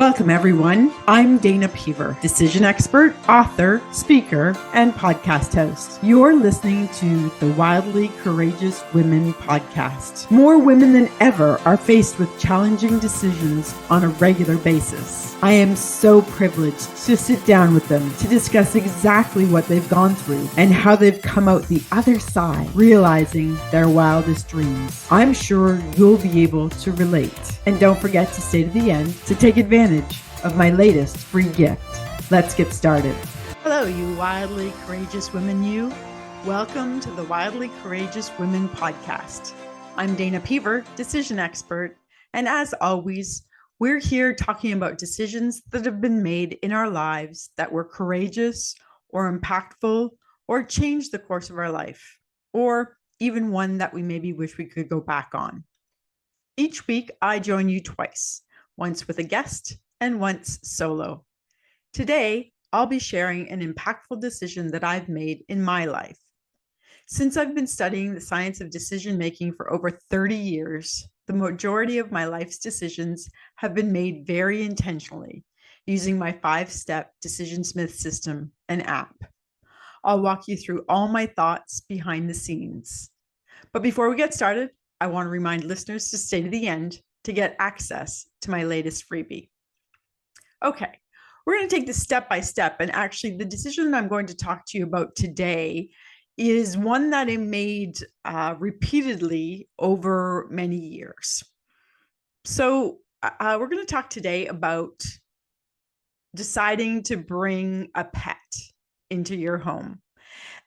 Welcome, everyone. I'm Dana Peever, decision expert, author, speaker, and podcast host. You're listening to the Wildly Courageous Women podcast. More women than ever are faced with challenging decisions on a regular basis. I am so privileged to sit down with them to discuss exactly what they've gone through and how they've come out the other side, realizing their wildest dreams. I'm sure you'll be able to relate. And don't forget to stay to the end to take advantage of my latest free gift. Let's get started. Hello, you wildly courageous women, you. Welcome to the Wildly Courageous Women podcast. I'm Dana Peever, decision expert, and as always, we're here talking about decisions that have been made in our lives that were courageous or impactful or changed the course of our life, or even one that we maybe wish we could go back on. Each week, I join you twice, once with a guest and once solo. Today, I'll be sharing an impactful decision that I've made in my life. Since I've been studying the science of decision-making for over 30 years, the majority of my life's decisions have been made very intentionally using my 5-step DecisionSmith system and app. I'll walk you through all my thoughts behind the scenes. But before we get started, I want to remind listeners to stay to the end to get access to my latest freebie. Okay, we're going to take this step by step. And actually, the decision I'm going to talk to you about today is one that I made repeatedly over many years. So we're going to talk today about deciding to bring a pet into your home.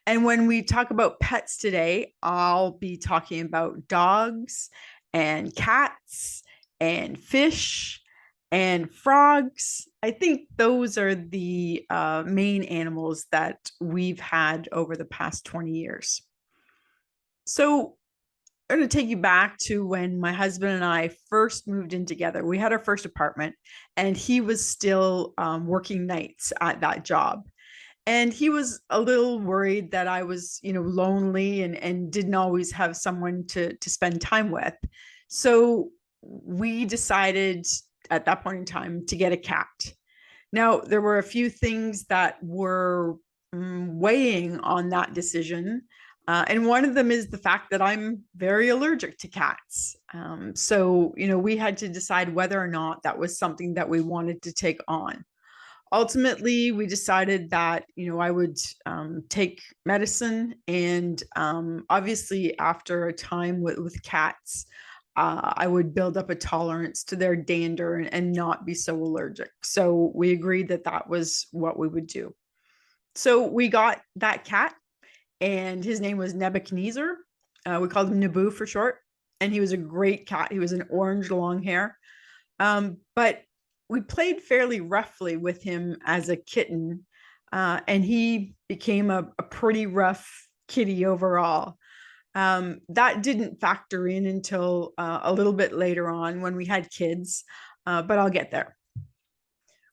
And when we talk about pets today, I'll be talking about dogs and cats and fish and frogs. I think those are the main animals that we've had over the past 20 years. So I'm going to take you back to when my husband and I first moved in together. We had our first apartment, and he was still working nights at that job. And he was a little worried that I was, lonely and didn't always have someone to spend time with. So we decided at that point in time to get a cat. Now, there were a few things that were weighing on that decision. And one of them is the fact that I'm very allergic to cats. So we had to decide whether or not that was something that we wanted to take on. Ultimately, we decided that, I would take medicine. And obviously, after a time with cats, I would build up a tolerance to their dander and not be so allergic. So we agreed that that was what we would do. So we got that cat, and his name was Nebuchadnezzar. We called him Naboo for short. And he was a great cat. He was an orange long hair. But we played fairly roughly with him as a kitten, and he became a pretty rough kitty overall. That didn't factor in until a little bit later on when we had kids, but I'll get there.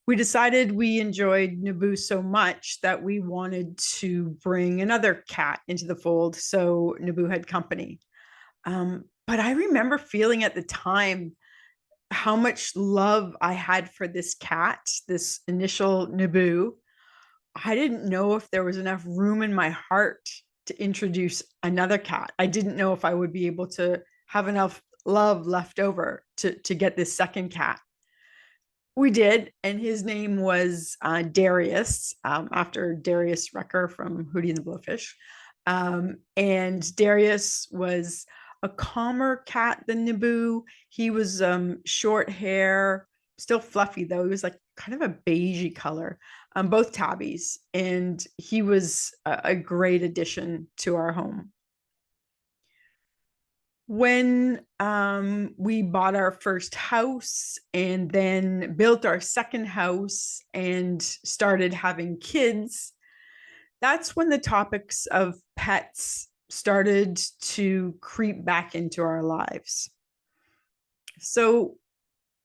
We decided we enjoyed Naboo so much that we wanted to bring another cat into the fold, so Naboo had company. But I remember feeling at the time how much love I had for this cat, this initial Naboo. I didn't know if there was enough room in my heart to introduce another cat. I didn't know if I would be able to have enough love left over to get this second cat. We did, and his name was Darius, after Darius Rucker from Hootie and the Blowfish. And Darius was a calmer cat than Naboo. He was short hair, still fluffy though. He was like kind of a beigey color, both tabbies. And he was a great addition to our home. When we bought our first house and then built our second house and started having kids, that's when the topics of pets started to creep back into our lives. So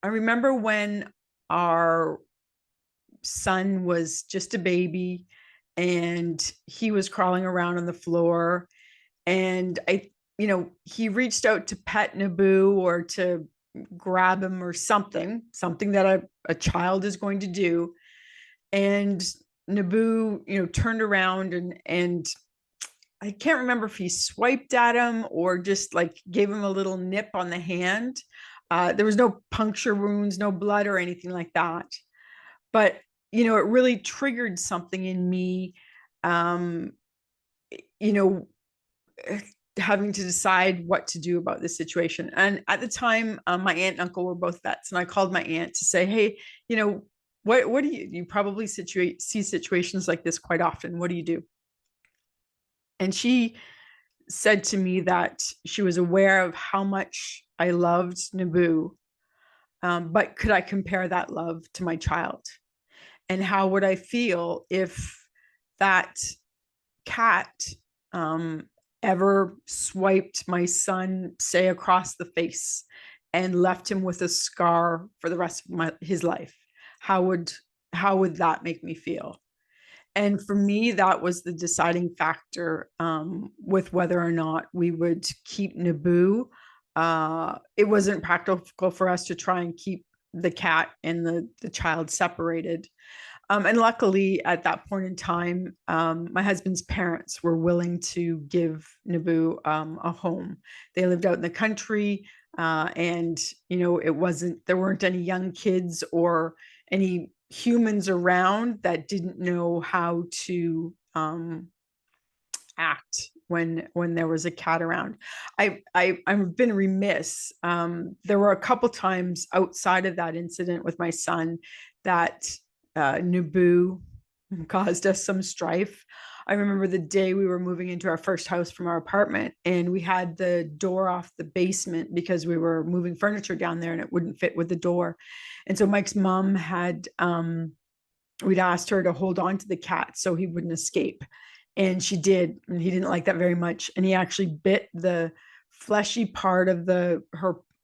I remember when our son was just a baby and he was crawling around on the floor, and he reached out to pet Naboo or to grab him or something that a child is going to do. And Naboo, turned around and I can't remember if he swiped at him or just like gave him a little nip on the hand. There was no puncture wounds, no blood or anything like that. But, it really triggered something in me, um, you know, having to decide what to do about this situation. And at the time, my aunt and uncle were both vets. And I called my aunt to say, hey, what do you probably see situations like this quite often. What do you do? And she said to me that she was aware of how much I loved Naboo, but could I compare that love to my child? And how would I feel if that cat um, ever swiped my son, say, across the face and left him with a scar for the rest of his life? How would that make me feel? And for me, that was the deciding factor with whether or not we would keep Naboo. It wasn't practical for us to try and keep the cat and the child separated. And luckily, at that point in time, my husband's parents were willing to give Naboo a home. They lived out in the country, and there weren't any young kids or any humans around that didn't know how to act when there was a cat around. I've been remiss. There were a couple times outside of that incident with my son that Naboo caused us some strife. I remember the day we were moving into our first house from our apartment, and we had the door off the basement because we were moving furniture down there and it wouldn't fit with the door. And so Mike's mom had, we'd asked her to hold on to the cat so he wouldn't escape. And she did, and he didn't like that very much. And he actually bit the fleshy part of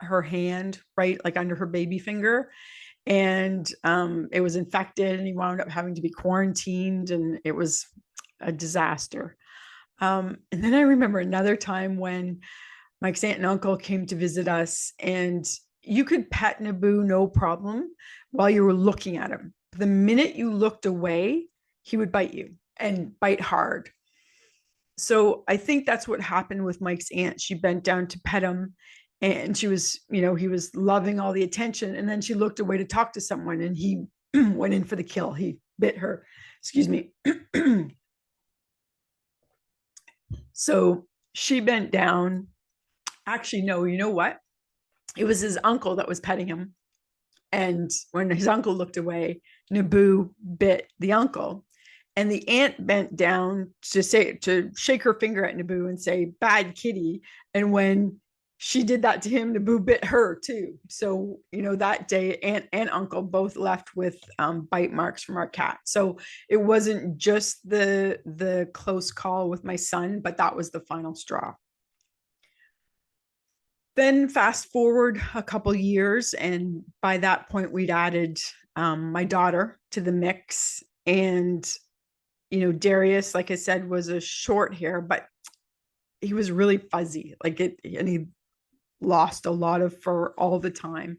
her hand, right, like under her baby finger. And it was infected, and he wound up having to be quarantined, and it was a disaster. And then I remember another time when Mike's aunt and uncle came to visit us, and you could pet Naboo no problem while you were looking at him. The minute you looked away, he would bite you and bite hard. So I think that's what happened with Mike's aunt. She bent down to pet him, and she was, he was loving all the attention. And then she looked away to talk to someone, and he went in for the kill. He bit her. Excuse me. So she bent down. Actually, no, you know what? It was his uncle that was petting him. And when his uncle looked away, Naboo bit the uncle. And the aunt bent down to shake her finger at Naboo and say, bad kitty. And when she did that to him, Naboo bit her too. So, that day, aunt and uncle both left with bite marks from our cat. So it wasn't just the close call with my son, but that was the final straw. Then fast forward a couple years, and by that point, we'd added my daughter to the mix. And Darius, like I said, was a short hair, but he was really fuzzy, and he lost a lot of fur all the time.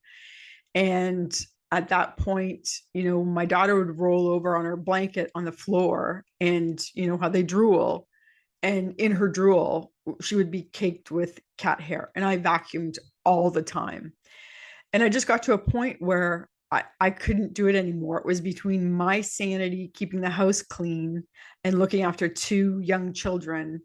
And at that point, my daughter would roll over on her blanket on the floor, and how they drool. And in her drool, she would be caked with cat hair. And I vacuumed all the time. And I just got to a point where I couldn't do it anymore. It was between my sanity, keeping the house clean and looking after two young children,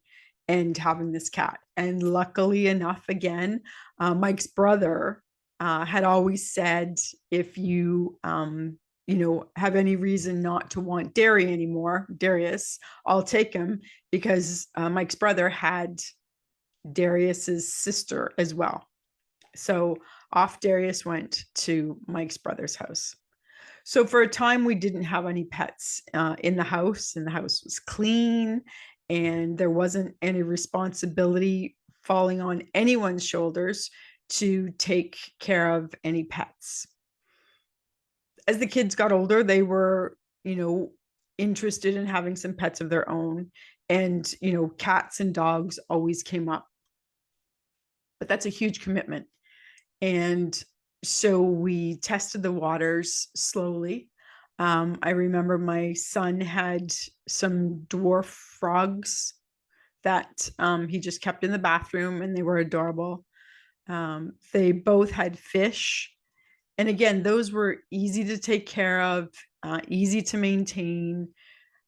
and having this cat. And luckily enough, again, Mike's brother had always said, if you, have any reason not to want Darius, I'll take him, because Mike's brother had Darius's sister as well. So off Darius went to Mike's brother's house. So for a time, we didn't have any pets in the house, and the house was clean, and there wasn't any responsibility falling on anyone's shoulders to take care of any pets. As the kids got older, they were, interested in having some pets of their own. And, cats and dogs always came up. But that's a huge commitment. And So we tested the waters slowly. I remember my son had some dwarf frogs that he just kept in the bathroom, and they were adorable. They both had fish. And again, those were easy to take care of, easy to maintain.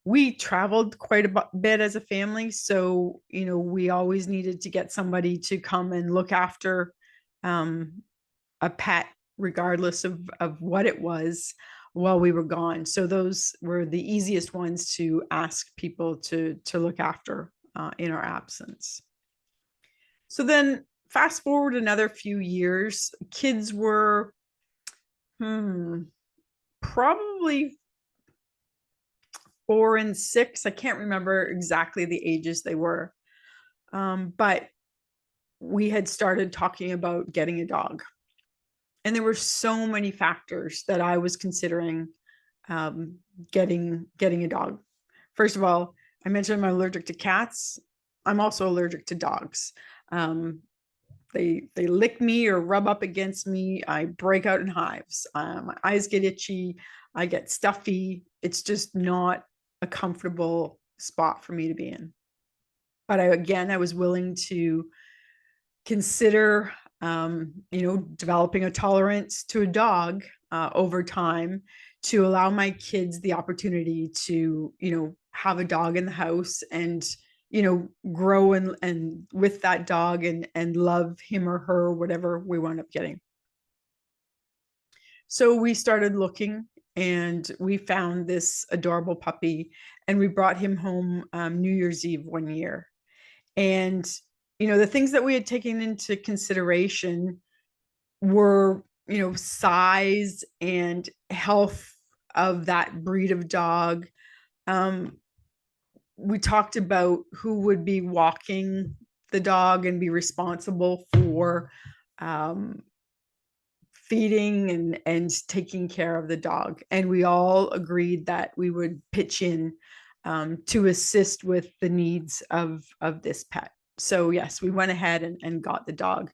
We traveled quite a bit as a family. So, we always needed to get somebody to come and look after um, a pet, regardless of what it was, while we were gone. So those were the easiest ones to ask people to look after in our absence. So then fast forward another few years, kids were probably 4 and 6. I can't remember exactly the ages they were. But we had started talking about getting a dog. And there were so many factors that I was considering um, getting a dog. First of all, I mentioned I'm allergic to cats. I'm also allergic to dogs. Um, they lick me or rub up against me. I break out in hives. My eyes get itchy. I get stuffy. It's just not a comfortable spot for me to be in. But I was willing to consider, developing a tolerance to a dog over time to allow my kids the opportunity to, have a dog in the house and, grow and with that dog and love him or her, whatever we wound up getting. So we started looking and we found this adorable puppy and we brought him home New Year's Eve one year. And, the things that we had taken into consideration were, size and health of that breed of dog. We talked about who would be walking the dog and be responsible for um, feeding and taking care of the dog. And we all agreed that we would pitch in to assist with the needs of this pet. So yes, we went ahead and got the dog.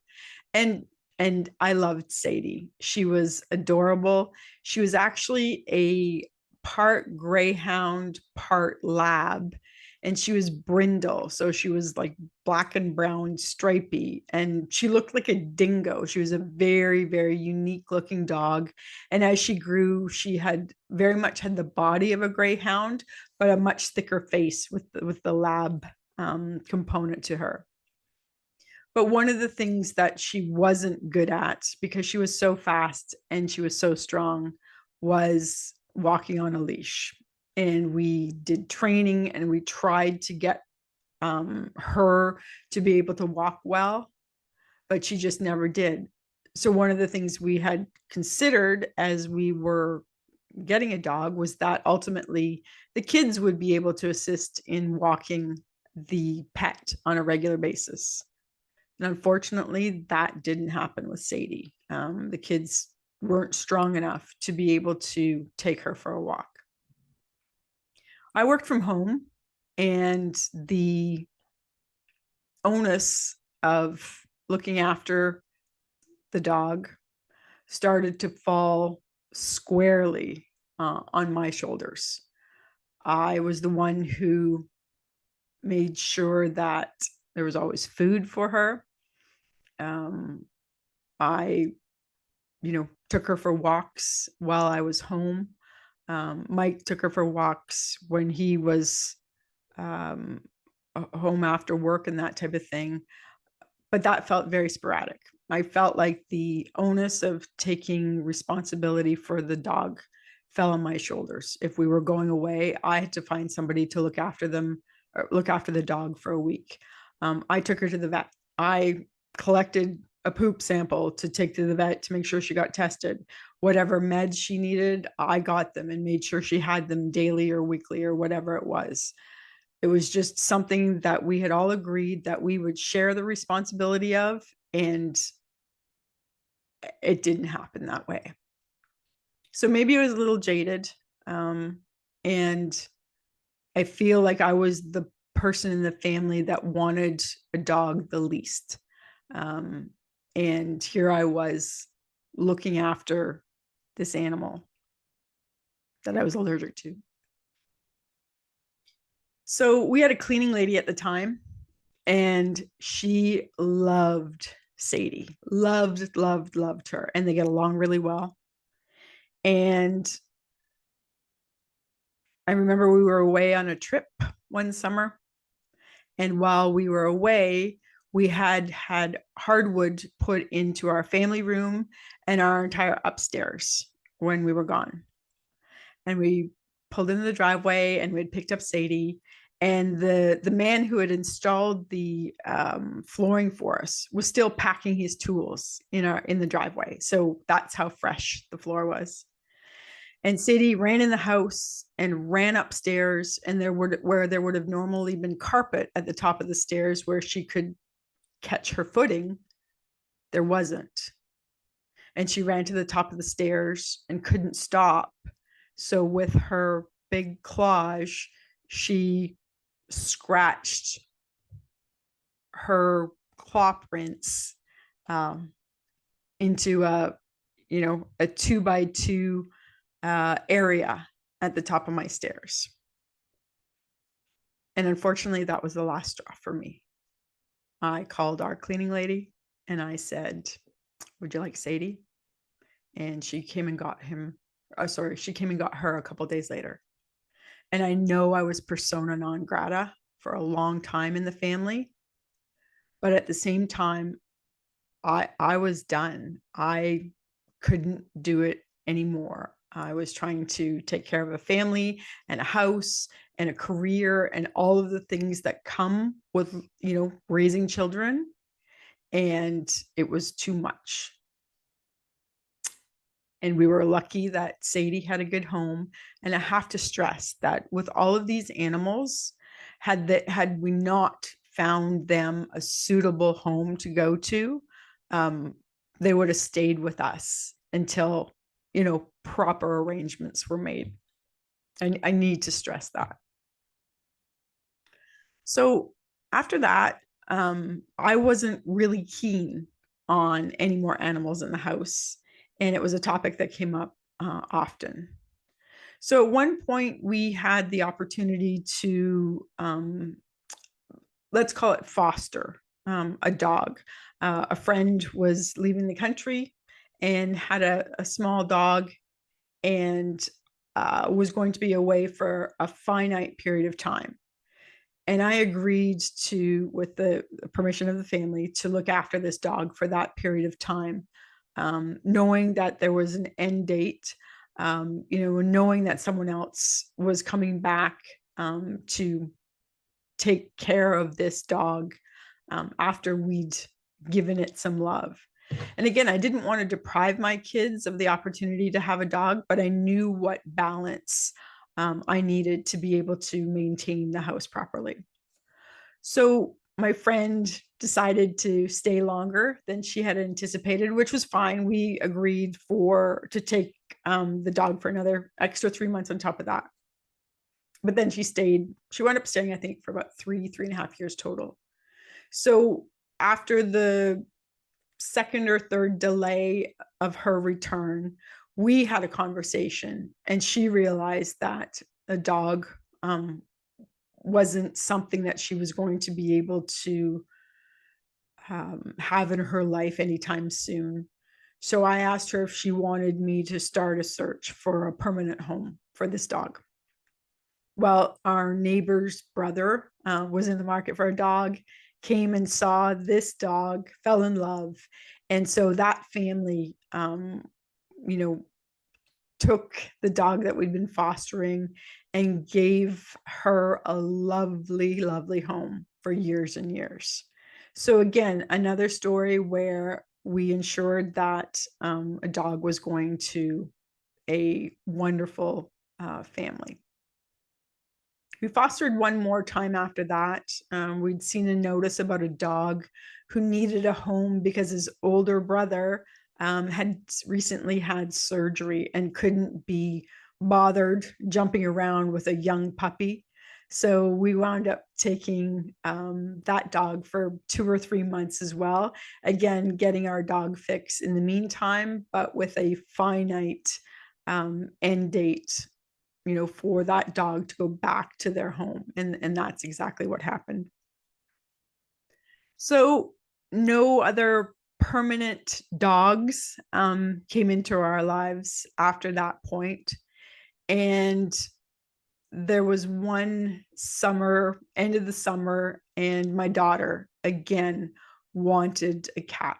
And and I loved Sadie. She was adorable. She was actually a part greyhound, part lab, and she was brindle. So she was like black and brown, stripy, and she looked like a dingo. She was a very, very unique looking dog. And as she grew, she had very much had the body of a greyhound, but a much thicker face with the lab component to her. But one of the things that she wasn't good at, because she was so fast and she was so strong, was walking on a leash. And we did training and we tried to get her to be able to walk well, but she just never did. So one of the things we had considered as we were getting a dog was that ultimately the kids would be able to assist in walking the pet on a regular basis. And unfortunately, that didn't happen with Sadie. The kids weren't strong enough to be able to take her for a walk. I worked from home, and the onus of looking after the dog started to fall squarely on my shoulders. I was the one who made sure that there was always food for her. I took her for walks while I was home. Mike took her for walks when he was um, home after work and that type of thing. But that felt very sporadic. I felt like the onus of taking responsibility for the dog fell on my shoulders. If we were going away, I had to find somebody to look after them, or look after the dog for a week. I took her to the vet. I collected a poop sample to take to the vet to make sure she got tested. Whatever meds she needed, I got them and made sure she had them daily or weekly or whatever it was. It was just something that we had all agreed that we would share the responsibility of, and it didn't happen that way. So maybe I was a little jaded. And I feel like I was the person in the family that wanted a dog the least. And here I was looking after this animal that I was allergic to. So we had a cleaning lady at the time, and she loved Sadie, loved her, and they get along really well. And I remember we were away on a trip one summer, and while we were away, we had hardwood put into our family room and our entire upstairs when we were gone. And we pulled into the driveway and we had picked up Sadie. And the man who had installed the flooring for us was still packing his tools in the driveway. So that's how fresh the floor was. And Sadie ran in the house and ran upstairs, and where there would have normally been carpet at the top of the stairs where she could catch her footing, there wasn't. And she ran to the top of the stairs and couldn't stop. So with her big claws, she scratched her claw prints into a 2x2 area at the top of my stairs. And unfortunately, that was the last straw for me. I called our cleaning lady and I said, "Would you like Sadie?" And she came and got him. She came and got her a couple days later. And I know I was persona non grata for a long time in the family. But at the same time, I was done. I couldn't do it anymore. I was trying to take care of a family and a house and a career and all of the things that come with, raising children. And it was too much. And we were lucky that Sadie had a good home. And I have to stress that with all of these animals, had we not found them a suitable home to go to, they would have stayed with us until, proper arrangements were made. And I need to stress that. So after that, I wasn't really keen on any more animals in the house. And it was a topic that came up often. So at one point, we had the opportunity to, let's call it foster a dog. A friend was leaving the country and had a small dog and was going to be away for a finite period of time. And I agreed to, with the permission of the family, to look after this dog for that period of time, knowing that there was an end date, knowing that someone else was coming back to take care of this dog after we'd given it some love. And again, I didn't want to deprive my kids of the opportunity to have a dog, but I knew what balance I needed to be able to maintain the house properly. So my friend decided to stay longer than she had anticipated, which was fine. We agreed to take the dog for another extra 3 months on top of that. But then she wound up staying, I think, for about 3.5 years total. So after the second or third delay of her return, we had a conversation, and she realized that a dog wasn't something that she was going to be able to have in her life anytime soon. So I asked her if she wanted me to start a search for a permanent home for this dog. Well, our neighbor's brother was in the market for a dog, came and saw this dog, fell in love. And so that family, took the dog that we'd been fostering and gave her a lovely, lovely home for years and years. So again, another story where we ensured that a dog was going to a wonderful family. We fostered one more time after that. We'd seen a notice about a dog who needed a home because his older brother had recently had surgery and couldn't be bothered jumping around with a young puppy. So we wound up taking that dog for 2 or 3 months as well. Again, getting our dog fix in the meantime, but with a finite end date, for that dog to go back to their home. And that's exactly what happened. So no other permanent dogs came into our lives after that point. And there was one summer, end of the summer, and my daughter again wanted a cat.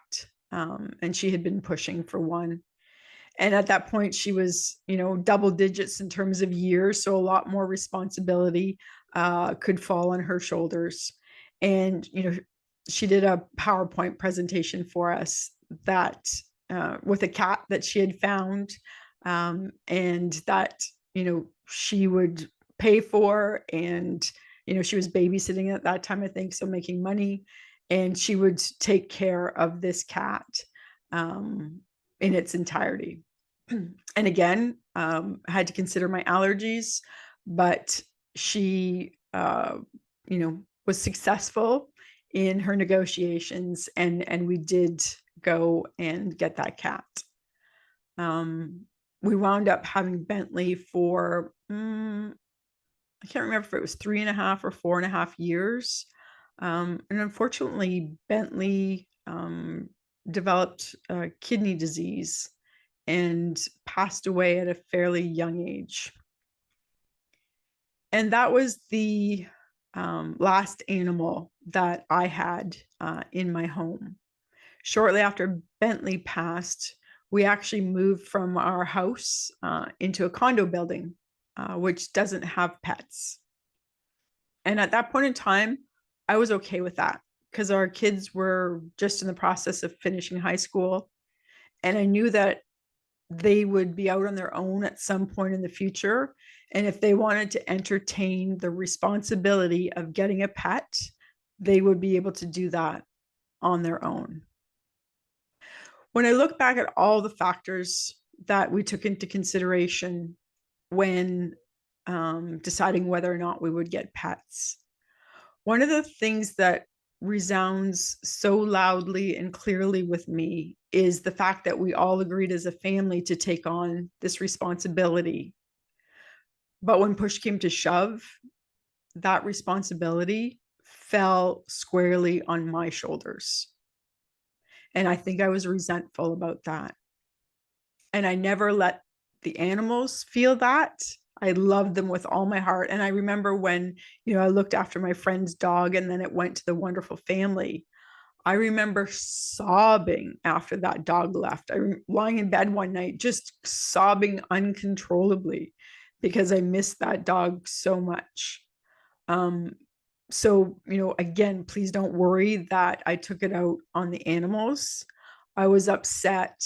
And she had been pushing for one. And at that point, she was, double digits in terms of years. So a lot more responsibility could fall on her shoulders. And, she did a PowerPoint presentation for us that with a cat that she had found, and that, she would pay for. And, she was babysitting at that time, I think, so making money. And she would take care of this cat in its entirety. And again, had to consider my allergies, but she, was successful in her negotiations, and we did go and get that cat. We wound up having Bentley for, I can't remember if it was 3.5 or 4.5 years. And unfortunately, Bentley developed kidney disease and passed away at a fairly young age. And that was the last animal that I had in my home. Shortly after Bentley passed, we actually moved from our house into a condo building, which doesn't have pets. And at that point in time, I was okay with that because our kids were just in the process of finishing high school. And I knew that they would be out on their own at some point in the future. And if they wanted to entertain the responsibility of getting a pet, they would be able to do that on their own. When I look back at all the factors that we took into consideration when deciding whether or not we would get pets, one of the things that resounds so loudly and clearly with me is the fact that we all agreed as a family to take on this responsibility. But when push came to shove, that responsibility fell squarely on my shoulders. And I think I was resentful about that. And I never let the animals feel that. I loved them with all my heart. And I remember when, I looked after my friend's dog and then it went to the wonderful family. I remember sobbing after that dog left. Lying in bed one night, just sobbing uncontrollably because I missed that dog so much. So, again, please don't worry that I took it out on the animals. I was upset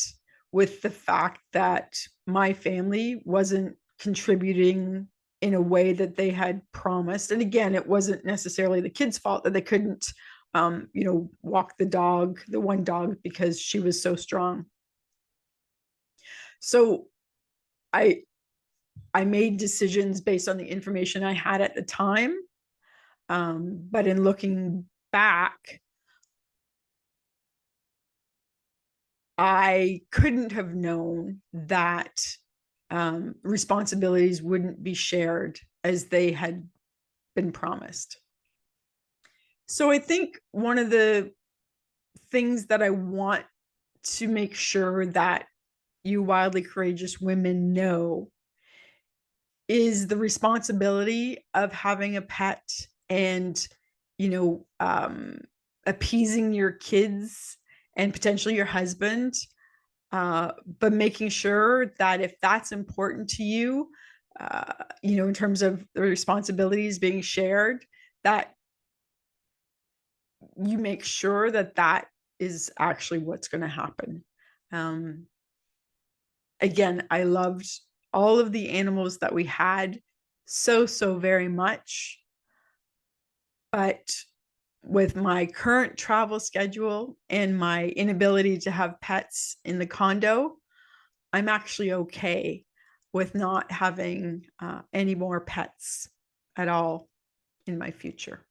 with the fact that my family wasn't contributing in a way that they had promised. And again, it wasn't necessarily the kids' fault that they couldn't, walk the one dog, because she was so strong. So I made decisions based on the information I had at the time. But in looking back, I couldn't have known that responsibilities wouldn't be shared as they had been promised. So I think one of the things that I want to make sure that you wildly courageous women know is the responsibility of having a pet and, appeasing your kids and potentially your husband, but making sure that if that's important to you, in terms of the responsibilities being shared, that you make sure that that is actually what's going to happen. Again, I loved all of the animals that we had so very much. But with my current travel schedule and my inability to have pets in the condo, I'm actually okay with not having any more pets at all. in my future.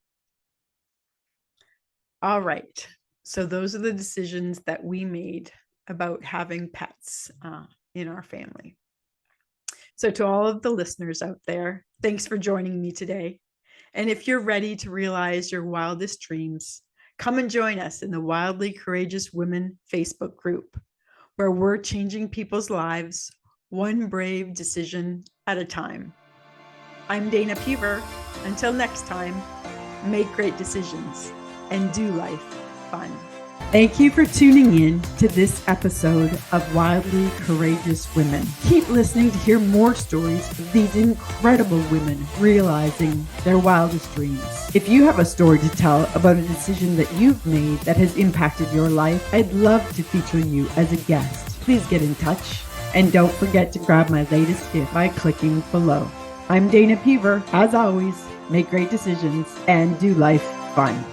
All right. So those are the decisions that we made about having pets in our family. So to all of the listeners out there, thanks for joining me today. And if you're ready to realize your wildest dreams, come and join us in the Wildly Courageous Women Facebook group, where we're changing people's lives one brave decision at a time. I'm Dana Peever. Until next time, make great decisions and do life fun. Thank you for tuning in to this episode of Wildly Courageous Women. Keep listening to hear more stories of these incredible women realizing their wildest dreams. If you have a story to tell about a decision that you've made that has impacted your life, I'd love to feature you as a guest. Please get in touch and don't forget to grab my latest gift by clicking below. I'm Dana Peever. As always, make great decisions and do life fun.